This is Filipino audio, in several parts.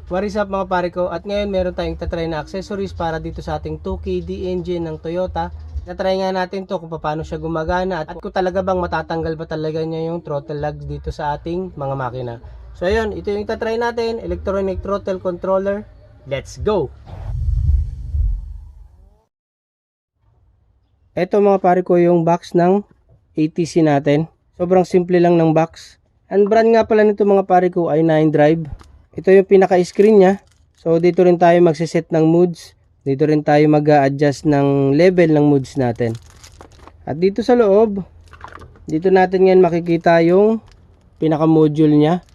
What is up mga pare ko? At ngayon meron tayong tatry na accessories para dito sa ating 2KD engine ng Toyota. Natry nga natin to kung paano siya gumagana at kung talaga bang matatanggal ba talaga niya yung throttle lugs dito sa ating mga makina. So ayun, ito yung tatry natin, electronic throttle controller. Let's go! Ito mga pare ko yung box ng ATC natin. Sobrang simple lang ng box. Ang brand nga pala nito mga pare ko ay 9Drive. Ito yung pinaka-screen niya. So dito rin tayo magsiset ng moods. Dito rin tayo mag-a-adjust ng level ng moods natin. At dito sa loob, dito natin ngayon makikita yung pinaka-module niya.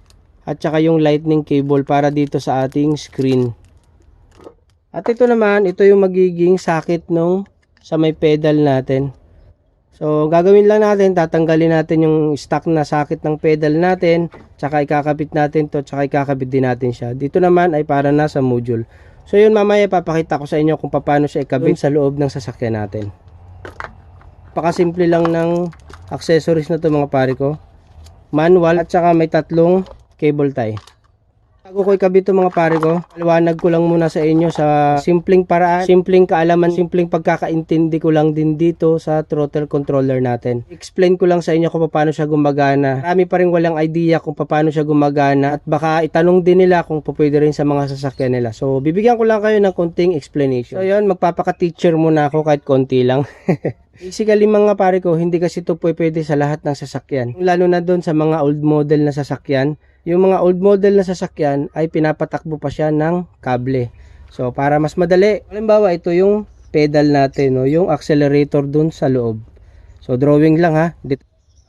At saka yung lightning cable para dito sa ating screen. At ito naman, ito yung magiging socket nung sa may pedal natin. So gagawin lang natin, tatanggalin natin yung stock na socket ng pedal natin, tsaka ikakabit natin to, tsaka ikakabit din natin siya. Dito naman ay para na sa module. So yun, mamaya papakita ko sa inyo kung paano siya ikabit sa loob ng sasakyan natin. Pakasimple lang ng accessories na to mga pare ko. Manual at saka may tatlong cable tie. Bago ko ikabit ito mga pare ko, paliwanag ko lang muna sa inyo sa simpleng paraan, simpleng kaalaman, simpleng pagkakaintindi ko lang din dito sa throttle controller natin. Explain ko lang sa inyo kung paano siya gumagana. Marami pa rin walang idea kung paano siya gumagana at baka itanong din nila kung pwede rin sa mga sasakyan nila. So bibigyan ko lang kayo ng konting explanation. So yun, magpapaka-teacher muna ako kahit konti lang. Basically mga pare ko, hindi kasi ito pwede sa lahat ng sasakyan. Lalo na doon sa mga old model na sasakyan. Yung mga old model na sasakyan ay pinapatakbo pa siya ng kable. So para mas madali, halimbawa ito yung pedal natin, no? Yung accelerator dun sa loob. So drawing lang ha.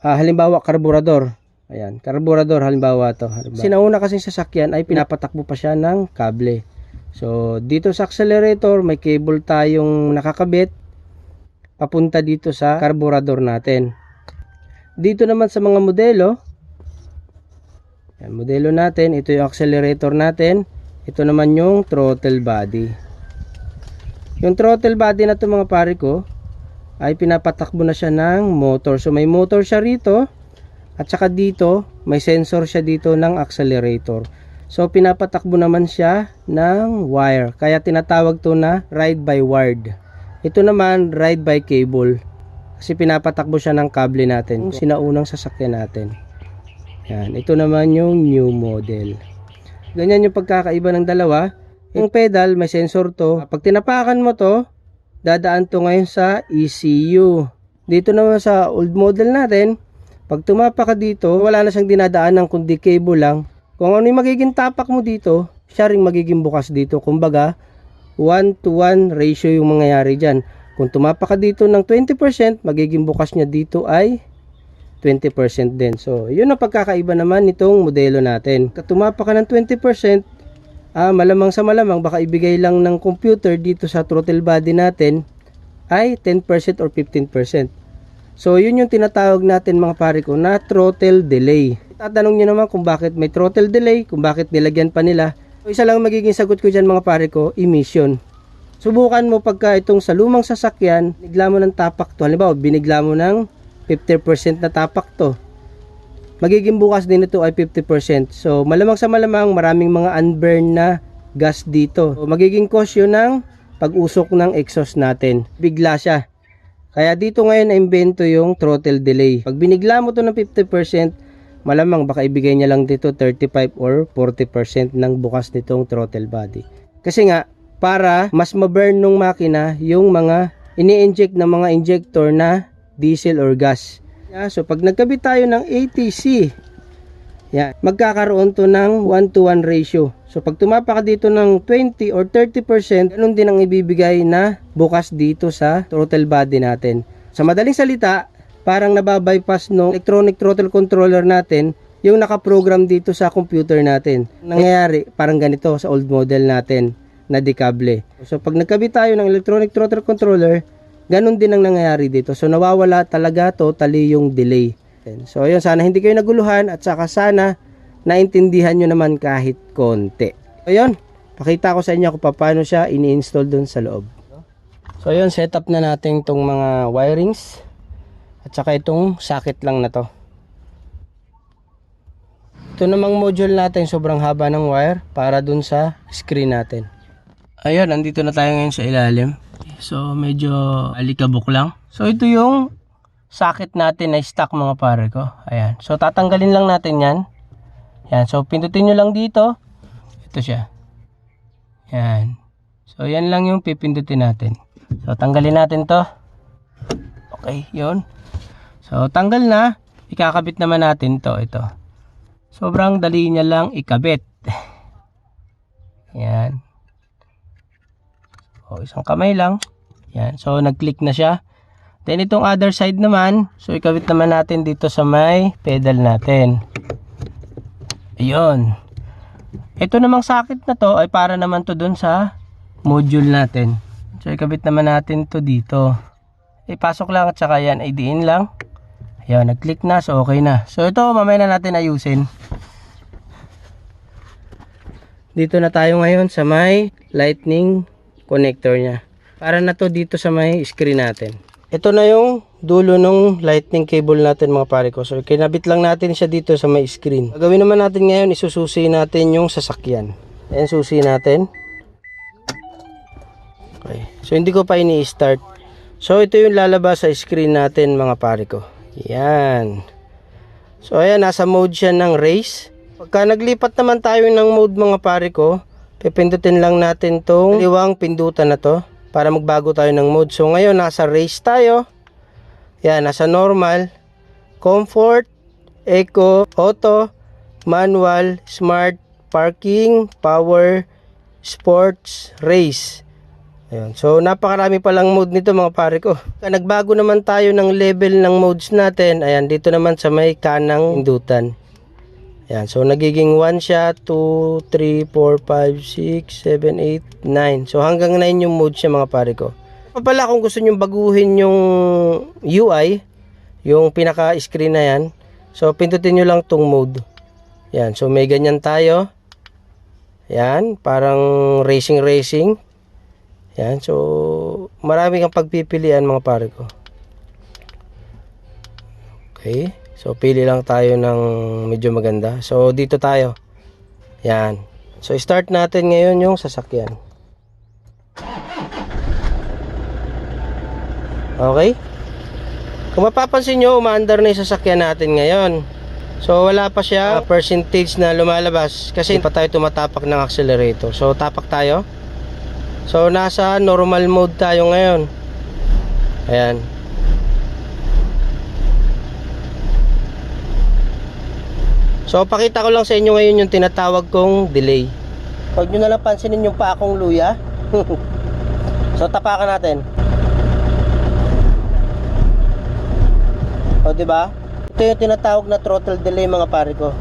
Halimbawa karburador. Ayan, karburador halimbawa to. Sinauna kasi sasakyan ay pinapatakbo pa siya ng kable. So dito sa accelerator may cable tayong nakakabit papunta dito sa karburador natin. Dito naman sa mga modelo, yan, modelo natin, ito yung accelerator natin, ito naman yung throttle body. Yung throttle body na ito mga pare ko ay pinapatakbo na siya ng motor. So may motor siya rito at saka dito may sensor siya dito ng accelerator. So pinapatakbo naman siya ng wire, kaya tinatawag to na ride by wired. Ito naman ride by cable kasi pinapatakbo siya ng kable natin, yung sinaunang sasakyan natin. Yan, ito naman yung new model. Ganyan yung pagkakaiba ng dalawa. Yung pedal, may sensor to. Pag tinapakan mo to, dadaan to ngayon sa ECU. Dito naman sa old model natin, pag tumapa ka dito, wala na siyang dinadaanan kundi cable lang. Kung ano yung magiging tapak mo dito, siya ring magiging bukas dito. Kumbaga, 1:1 ratio yung mangyayari dyan. Kung tumapa ka dito ng 20%, magiging bukas niya dito ay 20% din. So, yun ang pagkakaiba naman nitong modelo natin. Katumapa ka ng 20%, malamang sa malamang, baka ibigay lang ng computer dito sa throttle body natin ay 10% or 15%. So, yun yung tinatawag natin mga pare ko na throttle delay. Tatanong nyo naman kung bakit may throttle delay, kung bakit nilagyan pa nila. So, isa lang magiging sagot ko dyan mga pare ko, emission. Subukan mo pagka itong sa lumang sasakyan, binigla mo ng tapak to. Halimbawa, binigla mo ng 50% na tapak to, magiging bukas din ito ay 50%. So malamang sa malamang maraming mga unburned na gas dito. So, magiging cause yun ng pag-usok ng exhaust natin, bigla siya. Kaya dito ngayon na-invento yung throttle delay. Pag binigla mo to ng 50%, malamang baka ibigay niya lang dito 35 or 40% ng bukas nitong throttle body. Kasi nga para mas ma-burn nung makina yung mga ini-inject na mga injector na diesel or gas. So pag nagkabit tayo ng ATC, yan, magkakaroon to ng 1:1 ratio. So pag tumapa ka dito ng 20 or 30%, ganun din ang ibibigay na bukas dito sa throttle body natin. Sa madaling salita, parang nababypass no electronic throttle controller natin yung nakaprogram dito sa computer natin. Nangyayari parang ganito sa old model natin na dekable. So pag nagkabit tayo ng electronic throttle controller, ganun din ang nangyayari dito. So nawawala talaga totally yung delay. So ayun, sana hindi kayo naguluhan at saka sana naintindihan nyo naman kahit konti. Ayun, pakita ko sa inyo kung paano siya ini-install dun sa loob. So ayun, setup na natin itong mga wirings at saka itong socket lang na to. Ito Ito namang module natin, sobrang haba ng wire para dun sa screen natin. Ayun, nandito na tayo ngayon sa ilalim. So medyo alikabok lang. So ito yung socket natin na stock mga pare ko. Ayan. So tatanggalin lang natin yan. Yan. So pindutin nyo lang dito. Ito siya. Yan. So yan lang yung pipindutin natin. So tanggalin natin to. Okay, yun. So tanggal na. Ikakabit naman natin to. Ito. Sobrang dali niya lang ikabit. Yan. O, isang kamay lang. Yan. So nag-click na siya. Then itong other side naman, so ikabit naman natin dito sa may pedal natin. Ayun. Ito namang socket na to ay para naman to dun sa module natin. So ikabit naman natin to dito. Ipasok lang at saka yan, idiin lang. Ayun, nag-click na, so okay na. So ito, mamaya na natin ayusin. Dito na tayo ngayon sa may lightning connector niya. Para na to dito sa may screen natin. Ito na yung dulo ng lightning cable natin mga pare ko. So kinabit lang natin siya dito sa may screen. Gagawin naman natin ngayon, isususi natin yung sasakyan. Ayan, susi natin. Okay. So hindi ko pa ini-start. So ito yung lalabas sa screen natin mga pare ko. Yan. So ayan, nasa mode siya ng race. Pagka naglipat naman tayo ng mode mga pare ko, pipindutin lang natin tong liwang pindutan na to para magbago tayo ng mode. So ngayon nasa race tayo. Yan, nasa normal, comfort, eco, auto, manual, smart, parking, power, sports, race. Ayan. So napakarami palang mode nito mga pare ko. Nagbago naman tayo ng level ng modes natin. Ayan, dito naman sa may kanang pindutan. Ayan, so nagiging 1 siya, 2, 3, 4, 5, 6, 7, 8, 9. So hanggang 9 yung mode siya mga pare ko. Pala kung gusto nyo baguhin yung UI, yung pinaka-screen na yan, so pindutin nyo lang tong mode. Ayan, so may ganyan tayo. Ayan, parang racing. Ayan, so marami kang pagpipilian mga pare ko. Okay. So, pili lang tayo ng medyo maganda. So, dito tayo. Yan. So, start natin ngayon yung sasakyan. Okay? Kung mapapansin nyo, umaandar na yung sasakyan natin ngayon. So, wala pa siya percentage na lumalabas kasi pa tayo tumatapak ng accelerator. So, tapak tayo. So, nasa normal mode tayo ngayon. Ayan. So, pakita ko lang sa inyo ngayon yung tinatawag kong delay. Huwag nyo na lang pansinin yung pa akong luya. So, tapakan natin. O, diba? Ito yung tinatawag na throttle delay mga pare ko.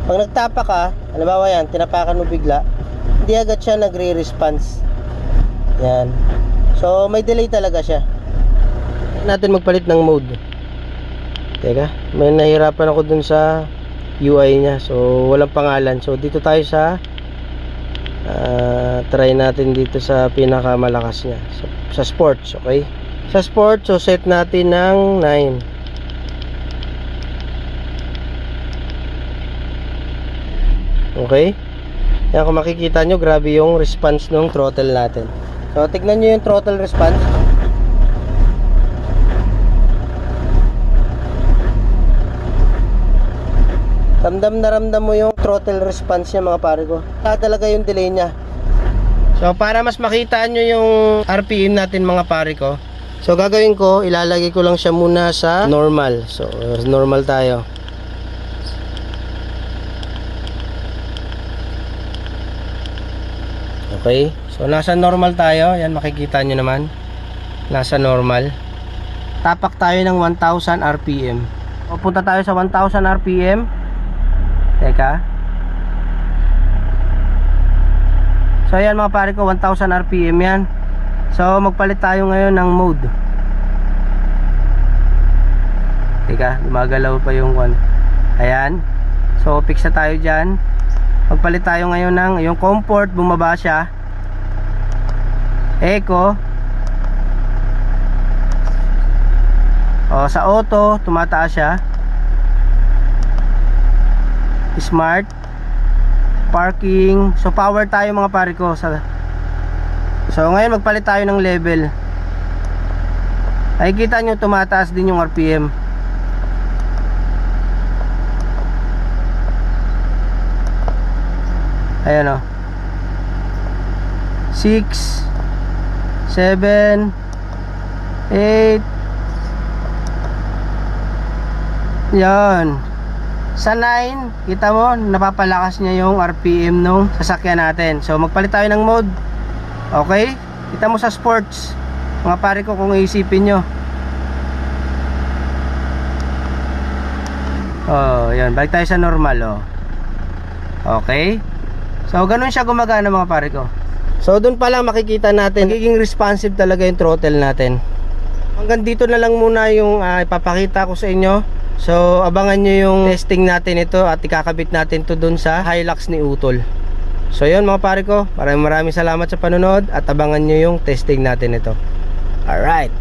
Pag nagtapa ka, halimbawa yan, tinapakan mo bigla, hindi agad siya nagre-response. Yan. So, may delay talaga siya. Natin magpalit ng mode. Teka, may nahirapan ako dun sa UI niya, so walang pangalan. So dito tayo sa try natin dito sa pinakamalakas niya sa sports. Okay, sa sports, so set natin ng 9. Okay, yan, kung makikita nyo, grabe yung response ng throttle natin. So tignan nyo yung throttle response. Ramdam na ramdam mo yung throttle response niya mga pare ko. Kaya talaga yung delay niya. So para mas makita nyo yung RPM natin mga pare ko, so gagawin ko, ilalagay ko lang siya muna sa normal. So normal tayo. Okay, so nasa normal tayo. Yan, makikita nyo naman, nasa normal. Tapak tayo ng 1000 RPM. So punta tayo sa 1000 RPM. Teka. So ayan mga pare ko, 1000 RPM yan. So magpalit tayo ngayon ng mode. Teka, gumagalaw pa yung one. Ayan. So fix na tayo dyan. Magpalit tayo ngayon ng yung comfort, bumaba siya. Eco. O sa auto, tumataas siya. smart, parking. So power tayo mga pare ko. So ngayon magpalit tayo ng level. Nakikita nyo tumataas din yung RPM. Ayan o. 6 7 8. Yan. Sa 9, kita mo, napapalakas niya yung RPM nung sasakyan natin. So magpalit tayo ng mode. Okay? Kita mo sa sports, mga pare ko, kung iisipin nyo. Oh, yan. Balik tayo sa normal, oh. Okay? So ganun siya gumagana mga pare ko. So doon pa lang makikita natin magiging responsive talaga yung throttle natin. Hanggang dito na lang muna yung ipapakita ko sa inyo. So abangan nyo yung testing natin ito at ikakabit natin to dun sa Hilux ni Utol. So yun mga pare ko, maraming salamat sa panonood at abangan nyo yung testing natin ito. Alright.